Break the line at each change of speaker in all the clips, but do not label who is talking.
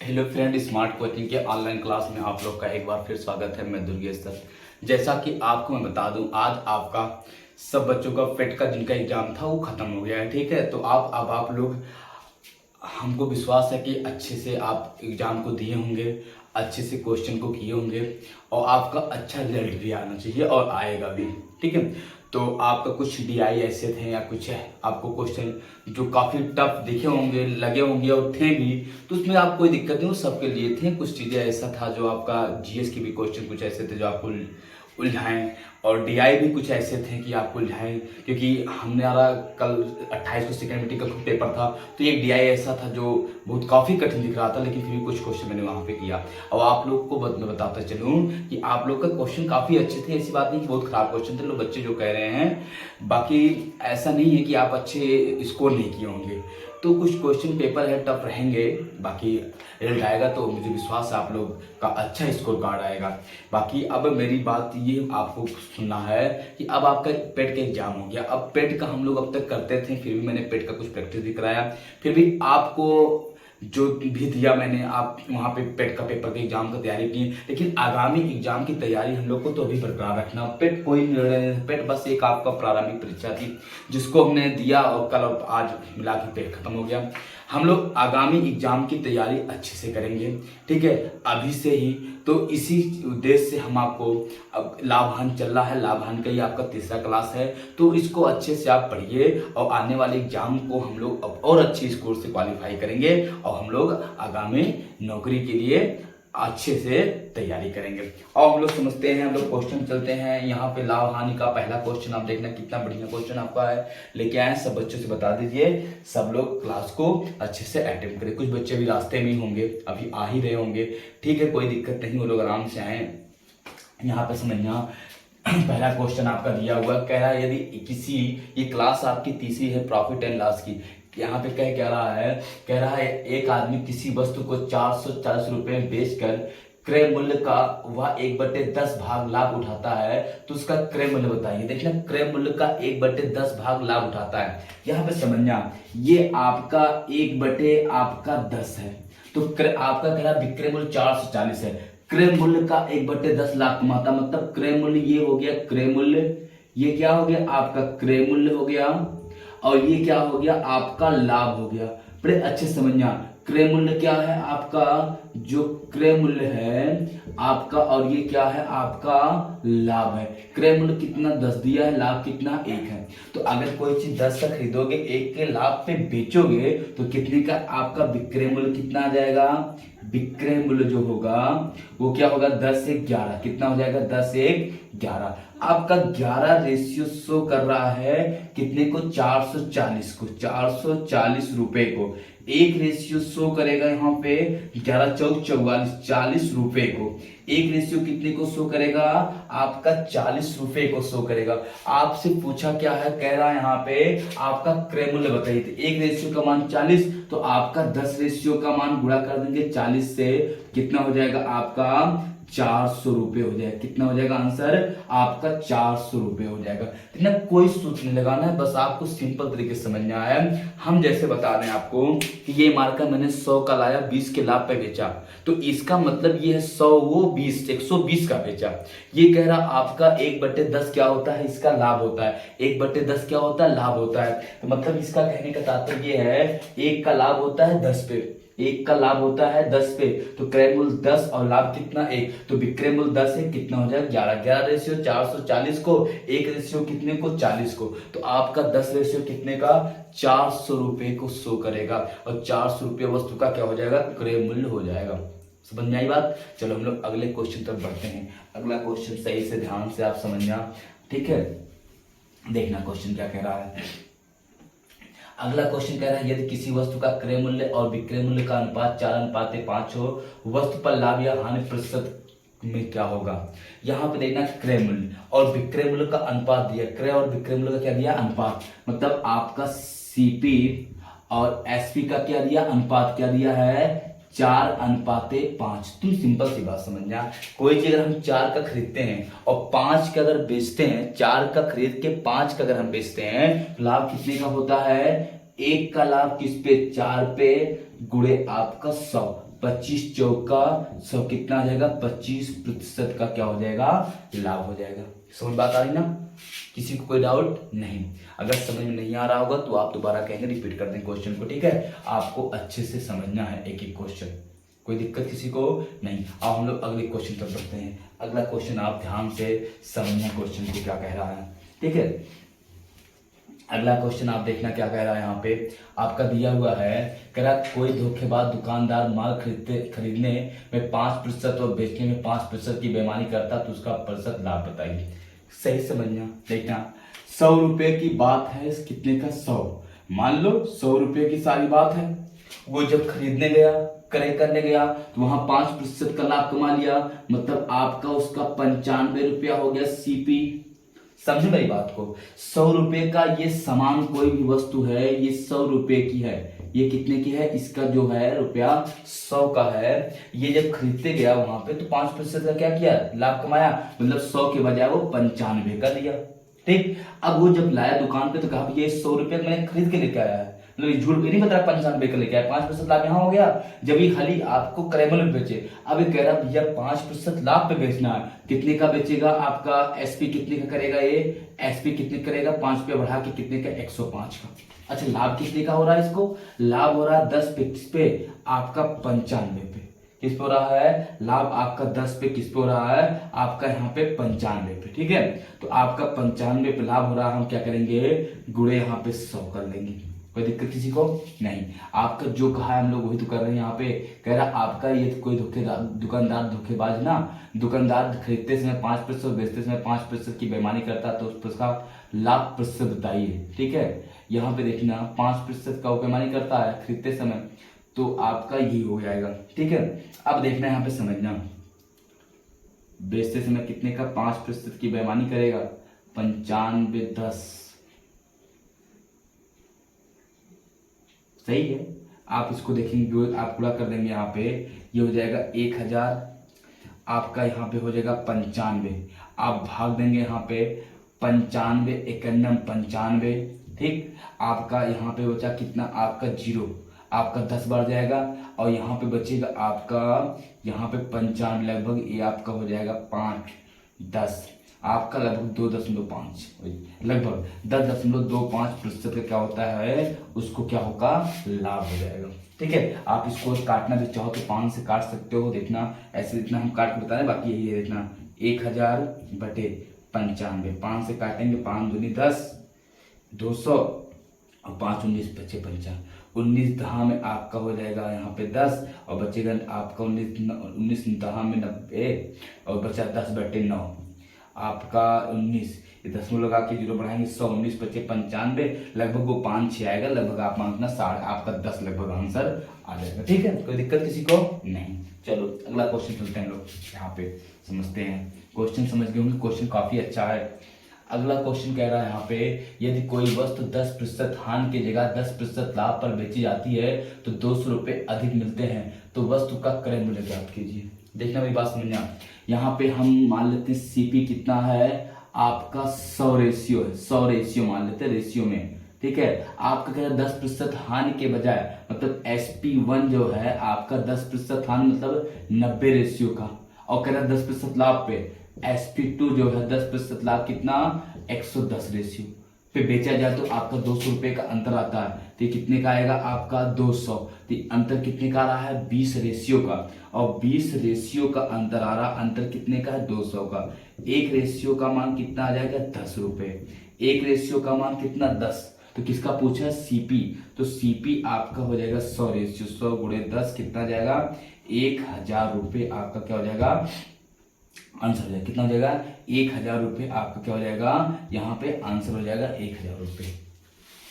Hello friend, smart coaching के online class में आप लोग का एक बार फिर स्वागत है। मैं दुर्गेश सर। जैसा कि आपको मैं बता दूं, आज आपका सब बच्चों का पेट का जिनका एग्जाम था वो खत्म हो गया है। ठीक है, तो आप लोग, हमको विश्वास है कि अच्छे से आप एग्जाम को दिए होंगे, अच्छे से क्वेश्चन को किए होंगे और आपका अच्छा रिजल्ट भी आना चाहिए और आएगा भी। ठीक है, तो आपका कुछ डीआई ऐसे थे या कुछ है आपको क्वेश्चन जो काफ़ी टफ दिखे होंगे, लगे होंगे और थे भी, तो उसमें आप कोई दिक्कत नहीं, वो सबके लिए थे। कुछ चीज़ें ऐसा था जो आपका जीएस की भी क्वेश्चन कुछ ऐसे थे जो आपको उलझाएं, और डीआई भी कुछ ऐसे थे कि आपको उलझाएं, क्योंकि हमारा कल 28 को सेकेंड का पेपर था, तो एक डीआई ऐसा था जो बहुत काफ़ी कठिन दिख रहा था, लेकिन फिर भी कुछ क्वेश्चन मैंने वहाँ पे किया। और आप लोग को मैं बताता चलूँ कि आप लोग का क्वेश्चन काफ़ी अच्छे थे, ऐसी बात नहीं कि बहुत खराब क्वेश्चन थे लोग बच्चे जो कह रहे हैं। बाकी ऐसा नहीं है कि आप अच्छे स्कोर नहीं किए होंगे, तो कुछ क्वेश्चन पेपर है टफ रहेंगे, बाकी रिजल्ट आएगा तो मुझे विश्वास है आप लोग का अच्छा स्कोर कार्ड आएगा। बाकी अब मेरी बात ये आपको सुनना है कि अब आपका पेट का एग्जाम हो गया। अब पेट का हम लोग अब तक करते थे, फिर भी मैंने पेट का कुछ प्रैक्टिस भी कराया, फिर भी आपको जो भी दिया मैंने, आप वहाँ पे पेट का पेपर के एग्जाम का तैयारी की, लेकिन आगामी एग्जाम की तैयारी हम लोग को तो अभी बरकरार रखना। पेट कोई निर्णय नहीं, पेट बस एक आपका प्रारंभिक परीक्षा थी जिसको हमने दिया और कल और आज मिला के पेट खत्म हो गया। हम लोग आगामी एग्जाम की तैयारी अच्छे से करेंगे, ठीक है, अभी से ही। तो इसी उद्देश्य से हम आपको, अब लाभान चल रहा है, लाभान का ही आपका तीसरा क्लास है, तो इसको अच्छे से आप पढ़िए और आने वाले एग्जाम को हम लोग अब और अच्छे स्कोर से क्वालिफाई करेंगे और हम लोग आगामी नौकरी के लिए अच्छे से तैयारी करेंगे। और हम लोग समझते हैं, हम लोग क्वेश्चन चलते हैं। यहाँ पे लाभ हानि का पहला क्वेश्चन आप देखना, कितना बढ़िया क्वेश्चन आपका है, लेके आए सब बच्चों से बता दीजिए, सब लोग क्लास को अच्छे से अटेंड करें। कुछ बच्चे भी रास्ते में ही होंगे, अभी आ ही रहे होंगे, ठीक है, कोई दिक्कत नहीं, वो लोग आराम से आए। यहाँ पे समझना, पहला क्वेश्चन आपका दिया हुआ कह रहा है, यदि किसी, ये क्लास आपकी तीसरी है प्रॉफिट एंड लॉस की, यहाँ पे कह रहा है एक आदमी किसी वस्तु को 440 रुपए में बेचकर क्रय मूल्य का वह 1/10 भाग लाभ उठाता है, तो उसका क्रय मूल्य बताइए। देखना, क्रय मूल्य का 1/10 भाग लाभ उठाता है। यहाँ पे समझना, ये आपका 1/10 है, तो आपका कह रहा विक्रय मूल्य 440 है, क्रय मूल्य का 1/10 लाभ कमाता, मतलब क्रय मूल्य ये हो गया, क्रय मूल्य ये क्या हो गया, आपका क्रय मूल्य हो गया, और ये क्या हो गया, आपका लाभ हो गया। बड़े अच्छे समझना, क्रय मूल्य क्या है आपका, जो क्रय मूल्य है आपका, और ये क्या है आपका लाभ है। क्रय मूल्य कितना 10 दिया है, लाभ कितना 1 है। तो अगर कोई चीज 10 का खरीदोगे, 1 के लाभ पे बेचोगे, तो कितने का आपका विक्रय मूल्य कितना आ जाएगा, विक्रय मूल्य जो होगा वो क्या होगा, 10 से 11, कितना हो जाएगा, 10 से 11। आपका 11 रेशियो शो कर रहा है कितने को, 440 को, 440 रुपए को। एक रेशियो शो करेगा यहाँ पे 11 चौक 44, 40 रुपए को। एक रेशियो कितने को शो करेगा, आपका 40 रुपए को शो करेगा। आपसे पूछा क्या है, कह रहा है यहाँ पे आपका क्रय मूल्य बताइए। तो एक रेशियो का मान 40, तो आपका 10 रेशियो का मान गुणा कर देंगे 40 से, कितना हो जाएगा आपका 400 रुपए हो जाएगा। कितना हो जाएगा आंसर आपका 400 रुपए हो जाएगा। इतना कोई सोच नहीं लगाना है, बस आपको सिंपल तरीके से समझना है। हम जैसे बता रहे हैं आपको कि ये मार्का मैंने 100 का लाया, 20 के लाभ पे बेचा, तो इसका मतलब ये है 100 वो 20, 120 का बेचा। ये कह रहा आपका 1/10 क्या होता है, इसका लाभ होता है। 1/10 क्या होता है, लाभ होता है। तो मतलब इसका कहने का तात्पर्य ये है, 1 का लाभ होता है 10 पे, 1 का लाभ होता है 10 पे, तो क्रय मूल्य 10 और लाभ कितना 1, तो विक्रय मूल्य 10 है, कितना हो जाएगा 11। 11 रेशियो 440 को, 1 रेशियो कितने को, 40 को, तो आपका 10 रेशियो कितने का, 400 रुपए को शो करेगा, और 400 रुपये वस्तु का क्या हो जाएगा, क्रय मूल्य हो जाएगा। समझ में आई बात। चलो हम लोग अगले क्वेश्चन तक बढ़ते हैं। अगला क्वेश्चन सही से ध्यान से आप समझना, ठीक है, देखना क्वेश्चन क्या कह रहा है। अगला क्वेश्चन कह रहा है, यदि किसी वस्तु का क्रय मूल्य और विक्रय मूल्य का अनुपात 4:5 हो, वस्तु पर लाभ या हानि प्रतिशत में क्या होगा। यहाँ पे देखना, क्रय मूल्य और विक्रय मूल्य का अनुपात दिया, क्रय और विक्रय मूल्य का क्या दिया, अनुपात, मतलब आपका सीपी और एसपी का क्या दिया, अनुपात क्या दिया है, 4:5। तुम सिंपल सी बात समझना, कोई चीज अगर हम 4 का खरीदते हैं और 5 का अगर बेचते हैं, 4 का खरीद के 5 का अगर हम बेचते हैं, तो लाभ कितने का होता है, 1 का लाभ किस पे, 4 पे गुणे आपका 100, 25 चौका 100 कितना आ जाएगा, 25% का क्या हो जाएगा, लाभ हो जाएगा। समझ बात आ रही ना, किसी को कोई डाउट नहीं? अगर समझ में नहीं आ रहा होगा तो आप दोबारा कहेंगे, रिपीट कर दें क्वेश्चन को, ठीक है? आपको अच्छे से समझना है एक एक क्वेश्चन, कोई दिक्कत किसी को नहीं। अब हम लोग अगले क्वेश्चन तक बढ़ते हैं। अगला क्वेश्चन आप ध्यान से समझना क्वेश्चन को क्या कह रहा है, ठीक है? अगला क्वेश्चन आप देखना क्या कह रहा है। यहाँ पे आपका दिया हुआ है, कह रहा कोई धोखेबाज दुकानदार माल खरीदने में 5% और बेचने में 5% की बेईमानी करता तो उसका प्रतिशत लाभ बताइए। सही समझना, देखना 100 रुपए की बात है, कितने का 100, मान लो 100 रुपए की सारी बात है। वो जब खरीदने गया, क्रय करने गया तो वहां 5% का लाभ कमा लिया, मतलब आपका उसका 95 रुपया हो गया सीपी। समझे मेरी बात को? 100 रुपए का ये सामान, कोई भी वस्तु है, ये 100 रुपए की है। ये कितने की है? इसका जो है रुपया 100 का है। ये जब खरीदते गया वहां पे तो 5% का क्या किया, लाभ कमाया, मतलब 100 के बजाय वो 95 का दिया, ठीक। अब वो जब लाया दुकान पे तो कहा ये 100 रुपए मैंने खरीद के लेके आया है, मतलब झूठ नहीं बता रहा, 95 का लेके आया, 5% लाभ यहाँ हो गया। जब ये खाली आपको क्रय में बेचे, अब ये कह रहा भैया 5% लाभ पे बेचना है, कितने का बेचेगा, आपका एसपी कितने का करेगा, ये एसपी कितने करेगा, 5 रुपया बढ़ा के कितने का, 105 का। अच्छा, लाभ कितने का हो रहा है इसको? लाभ हो रहा है 10 पे आपका 95 पे। किस पे हो रहा है लाभ? आपका 10 पे किस पे हो रहा है? आपका यहाँ पे 95 पे, ठीक है। तो आपका 95 पे लाभ हो रहा है, हम क्या करेंगे, गुणे यहाँ पे 100 कर लेंगे। कोई दिक्कत किसी को नहीं? आपका जो कहा है हम लोग वही तो कर रहे हैं। यहाँ पे कह रहा आपका ये कोई दुकानदार धोखेबाज ना, दुकानदार खरीदते समय 5% बेचते समय 5% की बेईमानी करता तो उसका लाभ प्रतिशत बताइए, ठीक है। यहाँ पे देखना 5% का वो बेईमानी करता है खरीदते समय, तो आपका ये हो जाएगा, ठीक है। अब देखना यहाँ पे समझना, बेचते समय कितने का 5% की बेईमानी करेगा, 95 10, सही है। आप इसको देखेंगे जो आप पूरा कर देंगे, यहाँ पे ये हो जाएगा 1000, आपका यहाँ पे हो जाएगा 95, आप भाग देंगे यहाँ पे 95 91 95, ठीक। आपका यहाँ पे बचा कितना, आपका 0, आपका 10 बढ़ जाएगा और यहाँ पे बचेगा आपका यहाँ पे 95, लगभग ये आपका हो जाएगा 5 10, आपका लगभग 2.5, लगभग 10.25% का क्या होता है, उसको क्या होगा, लाभ हो जाएगा, ठीक है। आप इसको काटना भी चाहो तो 5 से काट सकते हो, देखना ऐसे इतना हम काट के बता रहे, बाकी यही है देखना 1000 बटे 95, 5 से काटेंगे, 5 दूनी 10, 200 और 5 19 बचे 55, 19 दहा में आपका हो जाएगा यहाँ पे 10 और बचेगा आपका 19 दहा में 90 और बचा 10 बटे 9, आपका 19, ये 10 में लगा के 0 बढ़ाएंगे 100, 19 बचे 95, लगभग वो 5 6 आएगा, लगभग आप मानना 60, आपका 10 लगभग आंसर आ जाएगा, ठीक है। कोई दिक्कत किसी को नहीं? चलो अगला क्वेश्चन चलते हैं, लोग यहाँ पे समझते हैं। क्वेश्चन समझ गए होंगे, क्वेश्चन काफी अच्छा है। अगला क्वेश्चन कह रहा है यहाँ पे, यदि कोई वस्तु 10% हानि की जगह 10% लाभ पर बेची जाती है तो 200 रुपये अधिक मिलते हैं, तो वस्तु का क्रय मूल्य ज्ञात कीजिए। देखना मेरी बात समझना, यहाँ पे हम मान लेते हैं सीपी कितना है, आपका 100 रेशियो है, 100 रेशियो मान लेते हैं रेशियो में, ठीक है। आपका कह रहा है 10% हानि के बजाय, मतलब SP1 जो है आपका 10% हानि मतलब 90 रेशियो का, और कह रहा है 10% लाभ पे SP2 जो है 10% लाभ कितना, 110 रेशियो पे बेचा जाए तो आपका 200 रुपये का अंतर आता है, तो कितने का आएगा आपका 200, तो अंतर कितने का आ रहा है, 20 रेशियो का, और 20 रेशियो का अंतर आ रहा, अंतर कितने का है, 200 का। एक रेशियो का मान कितना आ जाएगा, 10 रुपये, एक रेशियो का मान कितना 10, तो किसका पूछा है, सीपी, तो सीपी आपका हो जाएगा 100 रेशियो, 100 गुणे 10 कितना जाएगा, 1000 रुपये आपका क्या हो जाएगा, आंसर हो जाएगा, कितना हो जाएगा, 1000 रुपये आपका क्या हो जाएगा, यहाँ पे आंसर हो जाएगा 1000 रुपये।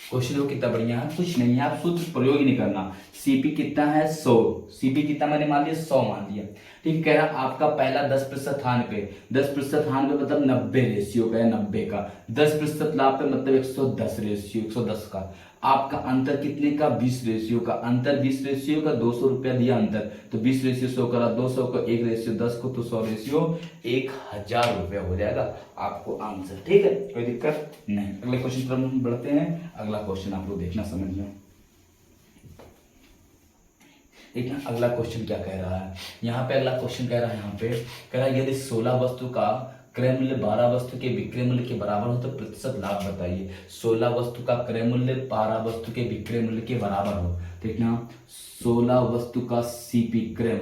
क्वेश्चन वो कितना बढ़िया है, कुछ नहीं है, आप सूत्र प्रयोग ही नहीं करना। सीपी कितना है 100, सीपी कितना मैंने मान लिया 100 मान लिया, ठीक। कह रहा आपका पहला 10% हानि पे, 10% हानि पे मतलब 90 रेशियो का है, 90 का, 10% लाभ पे मतलब 110 रेशियो, 110 का, आपका अंतर कितने का, 20 रेशियो का, अंतर 20 रेशियो का, 200 रुपया दिया अंतर, तो 20 रेशियो 100 करा, 200 को 1 रेशियो 10 को, तो 100 रेशियो 1000 रुपया हो जाएगा आपको आंसर, ठीक है। कोई दिक्कत नहीं। अगले क्वेश्चन पर हम बढ़ते हैं। अगला क्वेश्चन आप लोग देखना समझना, एक ना अगला क्वेश्चन क्या कह रहा है, यहाँ पे अगला क्वेश्चन कह रहा है, यहाँ पे कह रहा है यदि 16 वस्तु का क्रय मूल्य 12 वस्तु के विक्रय मूल्य के बराबर हो तो प्रतिशत लाभ बताइए। 16 वस्तु का क्रय मूल्य 12 वस्तु के विक्रय मूल्य के बराबर हो। देखना 16 वस्तु का सीपी क्रय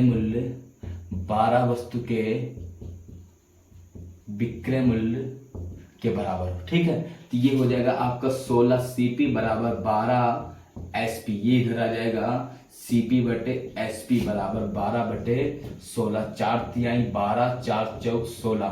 मूल्य 12 वस्तु के विक्रय मूल्य के बराबर हो। ठीक है, तो ये हो जाएगा आपका 16 सीपी बराबर 12 एसपी। ये इधर आ जाएगा सीपी बटे एसपी बराबर 12 बटे 16। 4 तिहाई 12, 4 चौक 16।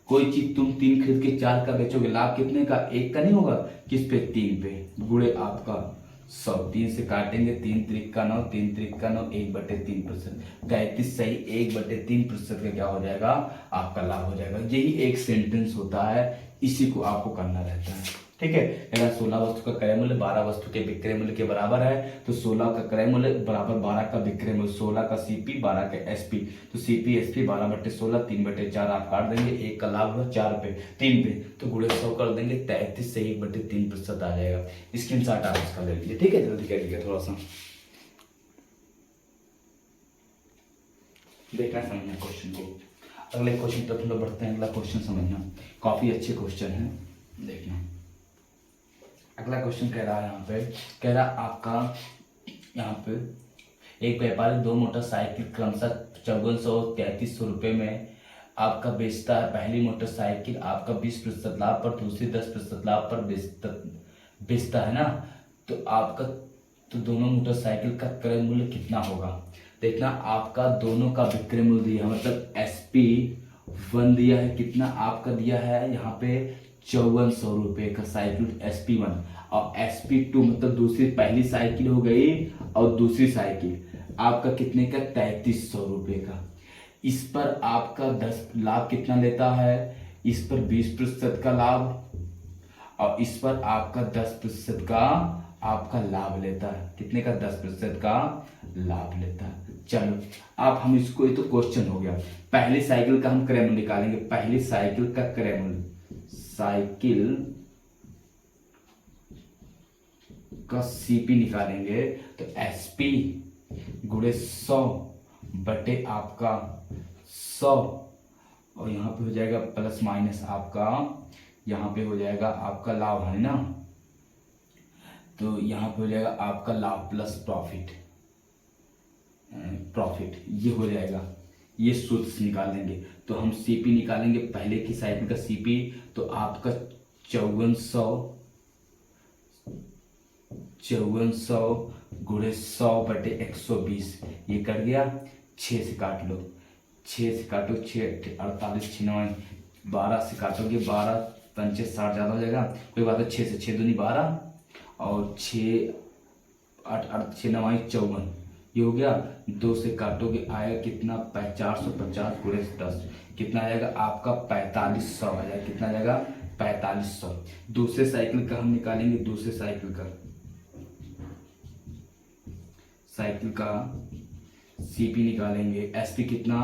कोई चीज तुम 3 खरीद के 4 का बेचोगे, लाभ कितने का? 1 का नहीं होगा, किस पे? 3 पे, गुणे आपका 100। 3 से काटेंगे, 3 त्रिक का 9, 3 त्रिक का 9, 1/3%। 33 सही 1/3% का क्या हो जाएगा? आपका लाभ हो जाएगा। यही एक सेंटेंस होता है, इसी को आपको करना रहता है। ठीक है, अगर 16 वस्तु का क्रय मूल्य 12 वस्तु के विक्रय मूल्य के बराबर है तो 16 का क्रय मूल्य बराबर 12 का विक्रय मूल्य, 16 का सीपी 12 का एसपी। तो सीपी एसपी 12/16, 3/4 आप काट देंगे, 1 का लाभ हुआ 4 पे, 3 पे, तो गुणे 100 कर देंगे, 33 से 1/3% आ जाएगा। स्क्रीनशॉट आप इसका ले लीजिए। ठीक है, जल्दी करिएगा, थोड़ा सा देखना समझना क्वेश्चन को। अगले क्वेश्चन तक हम लोग बढ़ते हैं। अगला क्वेश्चन समझना, काफी अच्छे क्वेश्चन है, देखना। अगला क्वेश्चन कह रहा है, यहाँ पे कह रहा आपका, यहाँ पे एक व्यापारी 2 मोटरसाइकिल क्रमशः 5400 और 3300 रुपये में आपका बेचता है। पहली मोटरसाइकिल आपका 20% लाभ पर, दूसरी 10% लाभ पर बेचता है ना, तो आपका तो दोनों मोटरसाइकिल का क्रय मूल्य कितना होगा? देखना, आपका दोनों का विक्रय मूल्य दिया, मतलब SP1 दिया है, कितना आपका दिया है यहाँ पे 5400 रुपये का साइकिल SP1, और SP2 मतलब दूसरी, पहली साइकिल हो गई और दूसरी साइकिल आपका कितने का? 3300 रुपये का। इस पर आपका 10 लाभ कितना लेता है? इस पर 20% का लाभ और इस पर आपका 10% का आपका लाभ लेता है। कितने का? 10% का लाभ लेता है। चलो आप हम इसको, ये तो क्वेश्चन हो गया। पहली साइकिल का हम क्रय मूल्य निकालेंगे। पहली साइकिल का क्रय मूल्य, साइकिल का सीपी निकालेंगे तो एसपी गुणे 100 बटे आपका 100, और यहाँ पे हो जाएगा प्लस माइनस आपका, यहाँ पे हो जाएगा आपका लाभ, है ना, तो यहाँ पे हो जाएगा आपका लाभ प्लस प्रॉफिट, ये हो जाएगा। ये सूत्र से निकाल देंगे तो हम सीपी निकालेंगे। पहले की साइकिल का सीपी तो आपका 5400 गुणे 100 बटे 120, ये कट गया। 6 से काट लो, 6 से काटो, 6 48, 6 12 से काटोगे, 12 पंचे 60 ज़्यादा हो जाएगा, कोई बात है। 6 से 6 दूनी 12 और 6 8 8 6 9 54, ये हो गया। 2 से काटोगे आएगा कितना? 450 गुणे 10, कितना आ जाएगा आपका? 4500 आ जाएगा। कितना आ जाएगा? 4500। दूसरे साइकिल का हम निकालेंगे, दूसरे साइकिल का सीपी निकालेंगे। एसपी कितना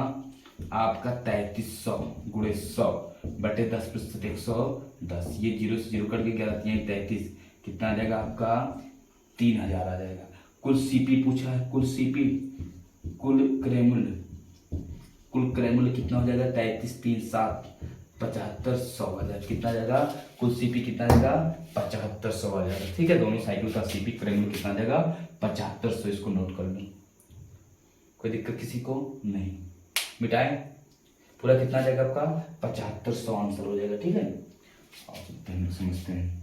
आपका? 3300 गुणे 100 बटे 10% 110, ये 0 से 0 कट के 11 यही 33, कितना आ जाएगा आपका? 3000 आ जाएगा। कुल सीपी पूछा है, कुल सीपी, कुल क्रय मूल्य कितना हो जाएगा? 33 3 7 7500 आ जाएगा। कितना आ जाएगा? कुल सीपी कितना आ जाएगा? 7500 आ जाएगा। ठीक है, दोनों साइकिल का सीपी क्रय मूल्य कितना आ जाएगा? 7500। इसको नोट कर लो, कोई दिक्कत किसी को नहीं। मिटाए पूरा कितना आ जाएगा आपका? 7500 आंसर हो जाएगा। ठीक है, आप समझते हैं।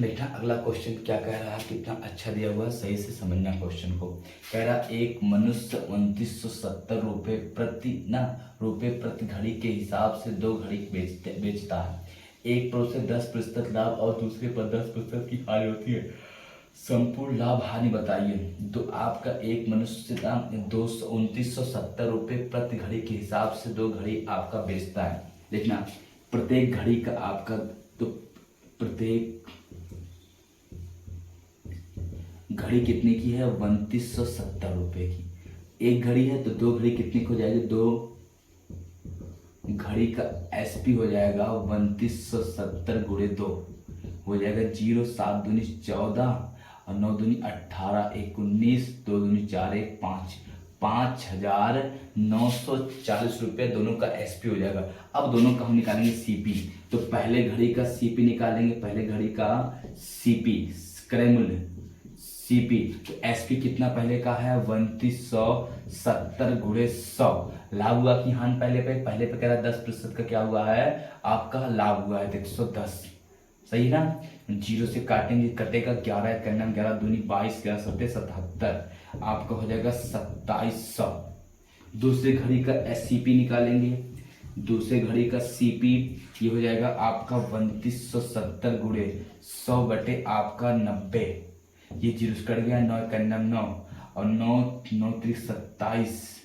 बेटा अगला क्वेश्चन क्या कह रहा है, कितना अच्छा दिया हुआ है, सही से समझना क्वेश्चन को। कह रहा एक मनुष्य 2970 रुपये प्रति घड़ी के हिसाब से 2 घड़ी बेचता है। एक पर उसे 10% लाभ और दूसरे पर 10% की हानि होती है। संपूर्ण लाभ हानि बताइए। तो आपका एक मनुष्य 2970 रुपये प्रति घड़ी के हिसाब से 2 घड़ी आपका बेचता है। देखना, प्रत्येक घड़ी का आपका, तो प्रत्येक घड़ी कितने की है? 2970 रुपये की। एक घड़ी है तो 2 घड़ी कितने की हो जाएगी? 2 घड़ी का एसपी हो जाएगा 3270 गुणे 2 हो जाएगा 0, 7 दूनी 14 और 9 दूनी 18, 1 19, 2 दूनी 4, 1 5, 5940 रुपये दोनों का एसपी हो जाएगा। अब दोनों का हम निकालेंगे सीपी। तो पहले घड़ी का सीपी निकालेंगे, पहले घड़ी का सीपी क्रय मूल्य सीपी। तो एसपी कितना पहले का है 3270 गुणे 100। लाभ हुआ कि हानि पहले पे कह रहा है 10% का क्या हुआ है आपका लाभ हुआ है तो 110, सही ना। 0 से काटेंगे, कटेगा 11, करना 11 दूनी 22, 11 सत्ते 77, आपका हो जाएगा 2700। दूसरे घड़ी का एससीपी निकालेंगे, दूसरे घड़ी का सीपी ये हो जाएगा आपका 3270 गुणे 100 बटे आपका 90। ये 0 से कट गया, 9 करना 9 और 9 9 त्रिक 27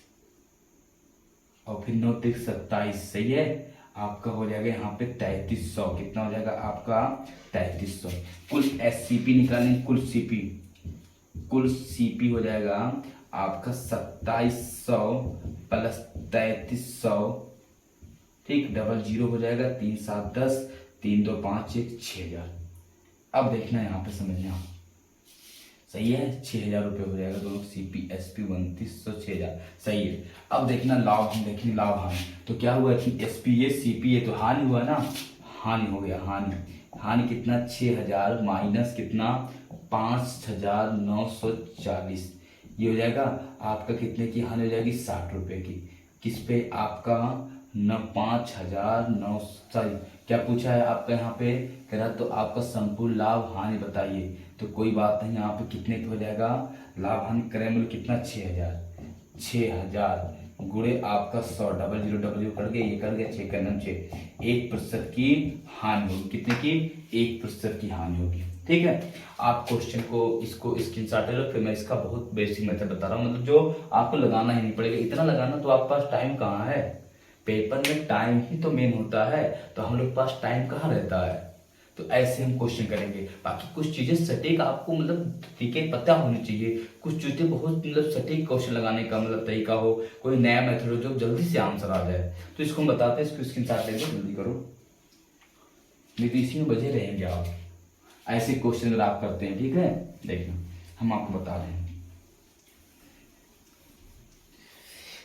और फिर 9 त्रिक 27, सही है। आपका हो जाएगा यहाँ पे 3300। कितना हो जाएगा आपका 3300। कुल एससीपी निकालेंगे, कुल सीपी हो जाएगा आपका 2700 प्लस 3300, ठीक, डबल 0 हो जाएगा, 3 7 10, 3 2 5 1 6000। अब देखना यहाँ पे समझना, सही है, 6000 रुपये हो जाएगा दोनों सीपी एसपी 3200 6000, सही है। अब देखना लाभ, हम देखेंगे लाभ हानि। तो क्या हुआ कि एसपी ये सीपी ये तो हानि हुआ ना, हानि हो गया, हानि कितना 6000 माइनस कितना 5940, ये हो जाएगा आपका कितने की हानि हो जाएगी 60 रुपये की। किस पे आपका न 5009, क्या पूछा है आपका यहाँ पे कह रहा, तो आपका संपूर्ण लाभ हानि बताइए। तो कोई बात नहीं, यहाँ पे कितने पे हो जाएगा लाभ हानि क्रय मूल्य कितना 6000 गुणे आपका 100, डबल 0 कर गया, ये कर गया 6 का 9 6, 1% की हानि होगी। कितने की 1% की हानि होगी, ठीक है। आप क्वेश्चन को इसको स्क्रीनशॉट ले लो, फिर मैं इसका बहुत बेसिक मेथड बता रहा हूँ, मतलब जो आपको लगाना ही नहीं पड़ेगा, इतना लगाना तो आपके पास टाइम कहाँ है, पेपर में टाइम ही तो मेन होता है, तो हम लोग के पास टाइम कहाँ रहता है। तो ऐसे हम क्वेश्चन करेंगे। बाकी कुछ चीजें सटीक आपको मतलब तरीके पता होनी चाहिए, कुछ चीजें बहुत मतलब सटीक क्वेश्चन लगाने का मतलब तरीका हो, कोई नया मेथड हो जो जल्दी से आंसर आ जाए, तो इसको हम बताते हैं। इसको स्क्रीनशॉट ले लो, जल्दी करो, नहीं तो इसी में बजे रहेंगे आप। ऐसे क्वेश्चन अगर आप करते हैं, ठीक है, देखना हम आपको बता रहे हैं।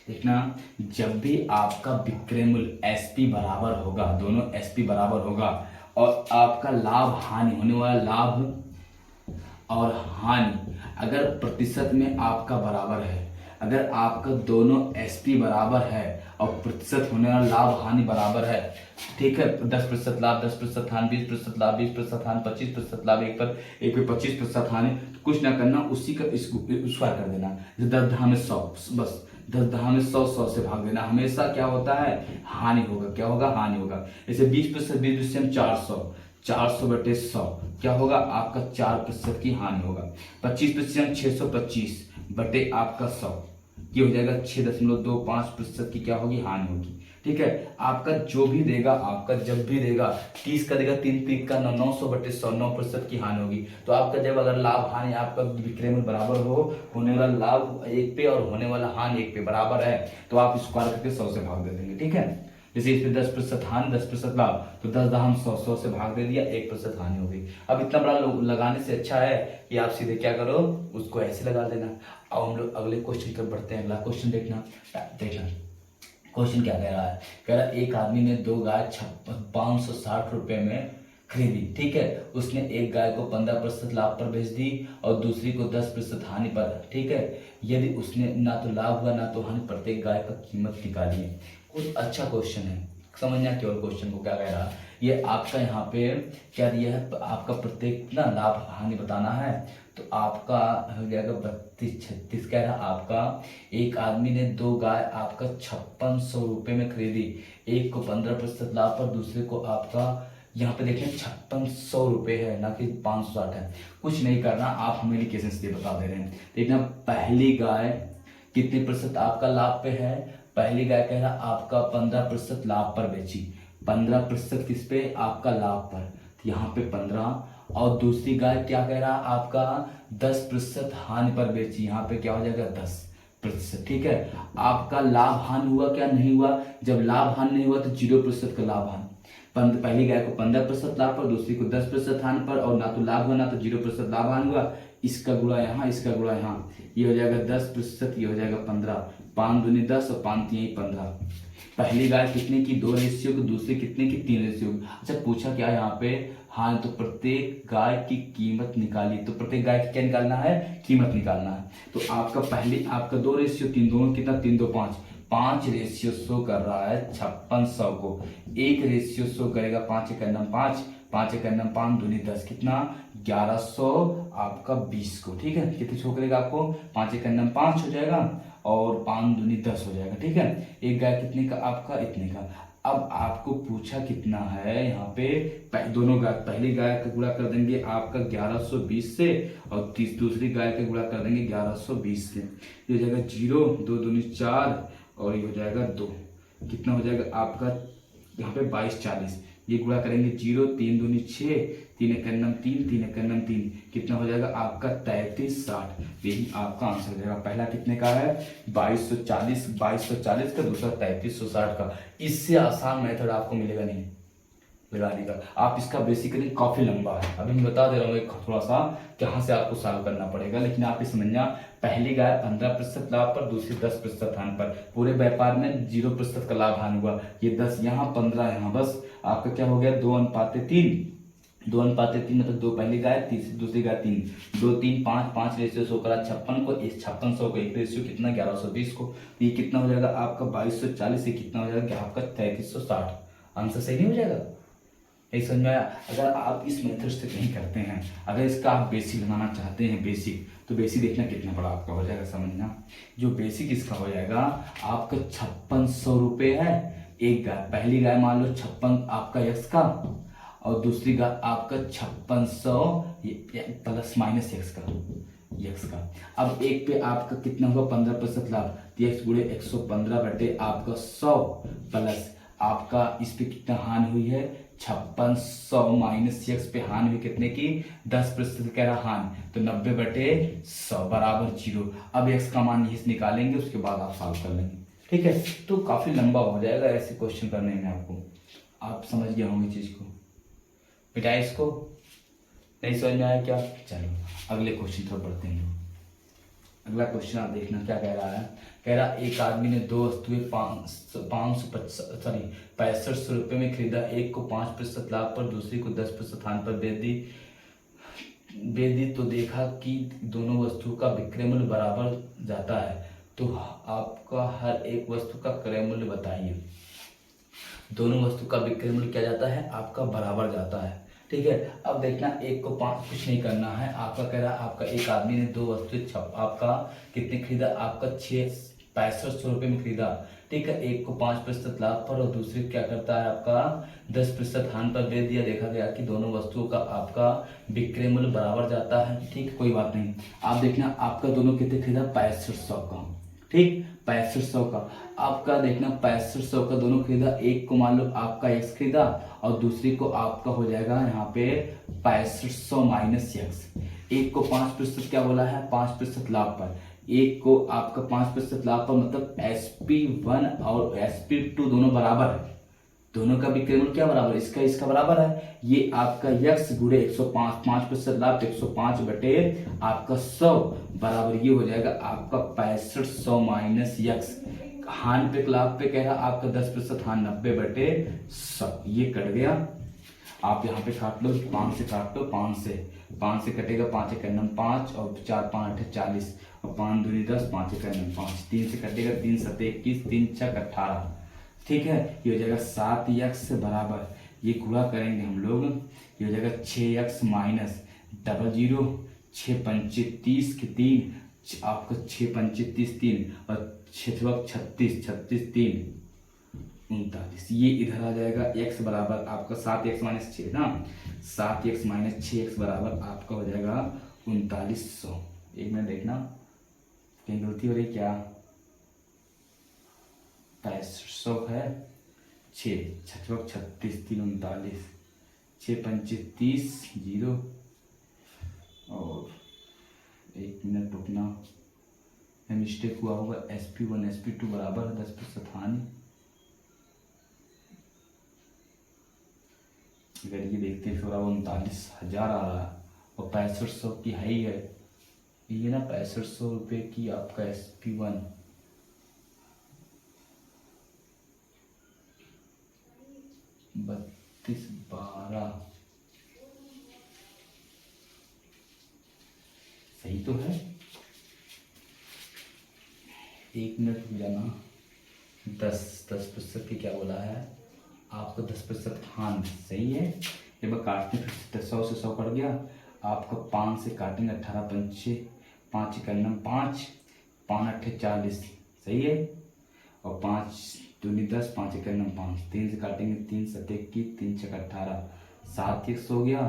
देखना, जब भी आपका विक्रय मूल्य एसपी बराबर होगा, दोनों एसपी बराबर होगा और आपका लाभ हानि होने वाला लाभ और हानि अगर प्रतिशत में आपका बराबर है, अगर आपका दोनों एसपी बराबर है और प्रतिशत होने वाला लाभ हानि बराबर है, ठीक है, 10% लाभ 10% हानि, 20% लाभ 20% हानि, 25% लाभ, एक पे 25% हानि, तो कुछ ना करना, उसी का इसको कर देना, 10 में 100, बस 10 में 100 से भाग देना। हमेशा क्या होता है हानि होगा, क्या होगा हानि होगा। जैसे 20% 20 में 400 बटे 100 क्या होगा आपका 4% की हानि होगा। 25% 625 बटे आपका 100 ये हो जाएगा 6.25% की क्या होगी हानि होगी, ठीक है। आपका जो भी देगा, आपका जब भी देगा 30 का देगा, 3 3 का 900 बटे 100 9% की हानि होगी। तो आपका जब अगर लाभ हानि आपका विक्रय मूल्य बराबर हो, होने वाला लाभ 1 पे और होने वाला हानि 1 पे बराबर है, तो आप स्क्वायर करके 100 से भाग दे देंगे, ठीक है। जैसे इसमें 10% हानि 10% लाभ, तो 10 हम 100 से भाग दे दिया, 1% हानि हो गई। अब इतना बड़ा लगाने से अच्छा है कि आप सीधे क्या करो, उसको ऐसे लगा देना। अब हम लोग अगले क्वेश्चन पर बढ़ते हैं। अगला क्वेश्चन देखना क्वेश्चन क्या कह रहा है, कह रहा है एक आदमी ने 2 गाय 560 रुपए में खरीदी, ठीक है। उसने एक गाय को 15% लाभ पर बेच दी और दूसरी को 10% हानि पर, ठीक है। यदि उसने ना तो लाभ हुआ ना तो हानि, प्रत्येक गाय का कीमत निकालिए। कुछ अच्छा क्वेश्चन है, समझना केवल क्वेश्चन को क्या कह रहा है। ये आपका यहाँ पे क्या दिया है, आपका प्रत्येक ना लाभ हानि बताना है। तो आपका हो जाएगा 32 36 कह रहा आपका एक आदमी ने 2 गाय आपका 5600 रुपये में खरीदी, एक को 15% लाभ पर, दूसरे को आपका यहाँ पे देखें 5600 रुपये है ना कि 560 है। कुछ नहीं करना, आप हमें लिकेशन से बता दे रहे हैं। देखना, पहली गाय कितने प्रतिशत आपका लाभ पे है, पहली गाय कह रहा आपका 15% लाभ पर बेची, 15% किस पे आपका लाभ पर, तो यहाँ पे 15, और दूसरी गाय क्या कह रहा आपका 10% हानि पर बेची, यहाँ पे क्या हो जाएगा 10, प्रतिशत। ठीक है, आपका लाभ हानि हुआ क्या, नहीं हुआ। जब लाभ हानि नहीं हुआ तो 0% का लाभ हानि। पहली गाय को 15% लाभ पर, दूसरी को 10% हानि पर, और ना तो लाभ हुआ ना तो 0% लाभ हानि हुआ। इसका गुणा यहाँ, इसका गुणा यहाँ, ये हो जाएगा 10%, ये हो जाएगा 15। 5 दूनी 10 और 5 3 15। पहली गाय कितने की, 2 रेशियो की, दूसरी कितने की, 3 रेशियो की। अच्छा पूछा क्या यहाँ पे, हाँ तो प्रत्येक गाय की कीमत निकाली। तो प्रत्येक गाय की क्या निकालना है, कीमत निकालना है। तो आपका पहले आपका 2 रेशियो 3, दोनों कितना, 3 2 5, 5 रेशियो शो कर रहा है 5600 को। 1 रेशियो शो करेगा 5 1 5, 5 1 5 दूनी 10, कितना 1100 आपका 20 को। ठीक है, कितने शो करेगा आपको, 5 1 5 हो जाएगा और 5 दूनी 10 हो जाएगा। ठीक है, एक गाय कितने का आपका, इतने का। अब आपको पूछा कितना है यहाँ पे, दोनों गाय, पहली गाय का गुणा कर देंगे आपका 1120 से, और दूसरी गाय का गुणा कर देंगे 1120 से। ये हो जाएगा 0, 2 दूनी 4 और ये हो जाएगा 2, कितना हो जाएगा आपका यहाँ पे 2240। ये गुणा करेंगे 0, 3 दूनी 6, 3 1 3, 3 1 3, कितना हो जाएगा आपका 3360। यही आपका आंसर हो जाएगा। पहला कितने का है, 2240 का, दूसरा 3360 का। इससे आसान मेथड आपको मिलेगा नहीं लगाने का। आप इसका बेसिकली काफी लंबा है, अभी मैं बता दे रहा हूँ एक थोड़ा सा कहाँ से आपको सॉल्व करना पड़ेगा, लेकिन आप ये समझना, पहली गाय 15% लाभ पर, दूसरी 10% हानि पर। पूरे व्यापार में 0% का लाभ हानि हुआ। ये 10 यहाँ, 15 यहाँ, बस आपका क्या हो गया, 2:3। 2:3 मतलब 2 पहली गाय, तीसरी दूसरी गाय 3, 2 3 5, 5 रेशियो शो करा 56 को, इस 5600 को 1 रेशियो कितना 1120 को। ये कितना हो जाएगा आपका 2240, ये कितना हो जाएगा आपका 3360। आंसर सही नहीं हो जाएगा, यही समझ में आया। अगर आप इस मेथड से नहीं करते हैं, अगर इसका आप बेसिक लगाना चाहते हैं, बेसिक, तो बेसिक देखना कितना बड़ा आपका हो जाएगा, समझना। जो बेसिक इसका हो जाएगा आपका 5600 रुपये है। एक गाय, पहली गाय मान लो 56 आपका x का, और दूसरी गाय आपका 5600 प्लस माइनस x का। अब एक पे आपका कितना होगा, 15% लाभ, तो x गुणे 115 बटे आपका 100 प्लस आपका इस पे कितना हानि हुई है, 5600 माइनस x पे हानि हुई कितने की, 10% कह रहा हानि, तो 90 बटे 100 बराबर 0। अब x का मान यही से निकालेंगे, उसके बाद आप सॉल्व कर लेंगे। ठीक है, तो काफी लंबा हो जाएगा ऐसे क्वेश्चन करने में आपको। आप समझ गए होंगे चीज को, बेटा इसको नहीं समझ में आया क्या, चलो अगले क्वेश्चन पर पढ़ते हैं। अगला क्वेश्चन आप देखना क्या कह रहा है। कह रहा एक आदमी ने 2 वस्तुएं 6500 रुपये में खरीदा। एक को 5% लाभ पर, दूसरी को 10% हानि पर बेच दी तो देखा कि दोनों वस्तुओं का विक्रय मूल्य बराबर जाता है। तो आपका हर एक वस्तु का क्रय मूल्य बताइए। दोनों वस्तु का विक्रय मूल्य क्या जाता है आपका, बराबर जाता है। ठीक है, अब देखना एक को 5 कुछ नहीं करना है, आपका कह रहा है आपका एक आदमी ने 2 वस्तुएं आपका कितने खरीदा, आपका 6500 रुपये में खरीदा। ठीक है, एक को 5% लाभ पर और दूसरी क्या करता है आपका 10% हानि पर बेच दिया। देखा गया कि दोनों वस्तुओं का आपका विक्रय मूल्य बराबर जाता है। ठीक है, कोई बात नहीं। आप देखना आपका दोनों कितने खरीदा, 6500 का। ठीक, 6500 का। आपका देखना 6500 का दोनों खरीदा। एक को मान लो आपका x खरीदा और दूसरी को आपका हो जाएगा यहाँ पे 6500 माइनस x। एक को 5% क्या बोला है, 5% लाभ पर। एक को आपका 5% लाभ पर, मतलब SP1 और SP2 दोनों बराबर है। दोनों का विक्रय मूल्य क्या बराबर, इसका बराबर है। ये आपका x गुणे 105, 5% लाभ 105 बटे आपका 100 बराबर ये हो जाएगा आपका 6500 माइनस x। हानि पे लाभ पे कह रहा आपका 10% हानि, 90 बटे 100। ये कट गया। आप यहाँ पे काट लो, 5 से काट लो, 5 से कटेगा, 5 1 5 और 4 5 8 40 और 5 दूनी 10, 5 1 5। 3 से कटेगा, 3 7 21, 3 6 18। ठीक है, ये हो जाएगा 7x बराबर, ये गुणा करेंगे हम लोग, ये हो जाएगा 6x माइनस 00, 6 पंचे 30 के 3, आपका 6 पंचे 30 3 और 6 36 36 3 39। ये इधर आ जाएगा x बराबर आपका 7x माइनस 6 ना, 7x माइनस 6x बराबर आपका हो जाएगा 3900। एक मिनट देखना कहीं गलती हो रही क्या, 6500 है, 6 6 36 3 39, 6 पंचे 30 0 और 1 मिनट रुकना, मिस्टेक हुआ होगा। SP1 SP2 बराबर है 10% हानि। अगर ये देखते हैं फिर 39,000 आ रहा है और 6500 की हाई है, ये ना 6500 रुपये की आपका SP1 3212 सही तो है। 1 मिनट रुक जाना। 10% की क्या बोला है आपको, 10% हान सही है। ये बार काटते फिर 100 से 100 कट गया आपका, 5 से काटेंगे 18 पंचे 5 91 5 5 8 40 सही है। और 5 दूनी 10 5 91 5 3 से काटेंगे 3 7 21 3 6 18 7 1 हो गया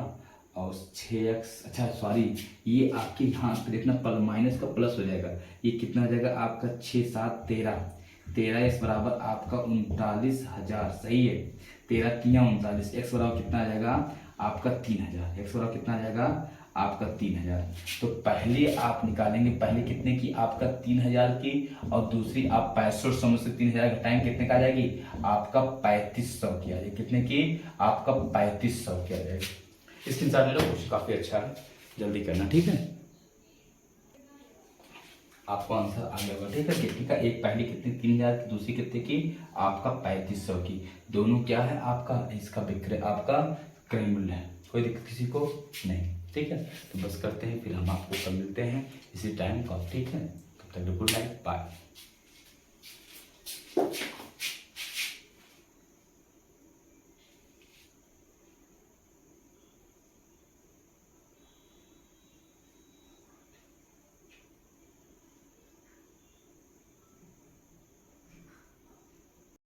और 6x, अच्छा सॉरी ये आपके यहाँ पे देखना माइनस का प्लस हो जाएगा। ये कितना हो जाएगा आपका 6 7 13 13x बराबर आपका 39,000 सही है। 13 3 39, x बराबर कितना आ जाएगा आपका 3,000। x बराबर कितना आ जाएगा आपका 3,000। तो पहले आप निकालेंगे, पहले कितने की आपका 3,000 की, और दूसरी आप 6500 में से 3,000 घटाएंगे कितने का आ जाएगी आपका 3500 की आ जाएगी। कितने की आपका 3500 की आ जाएगी। स्क्रीनशॉट ले लो, कुछ काफी अच्छा है, जल्दी करना ठीक है। आपको आंसर आ गया होगा ठीक है। कितने का, एक पहली कितनी 3,000 की, दूसरी कितने की आपका 3500 की। दोनों क्या है आपका, इसका विक्रय आपका क्रय मूल्य है, कोई दिक्कत किसी को नहीं ठीक है। तो बस करते हैं, फिर हम आपको कल मिलते हैं इसी टाइम का ठीक है। तब तक गुड नाइट बाय।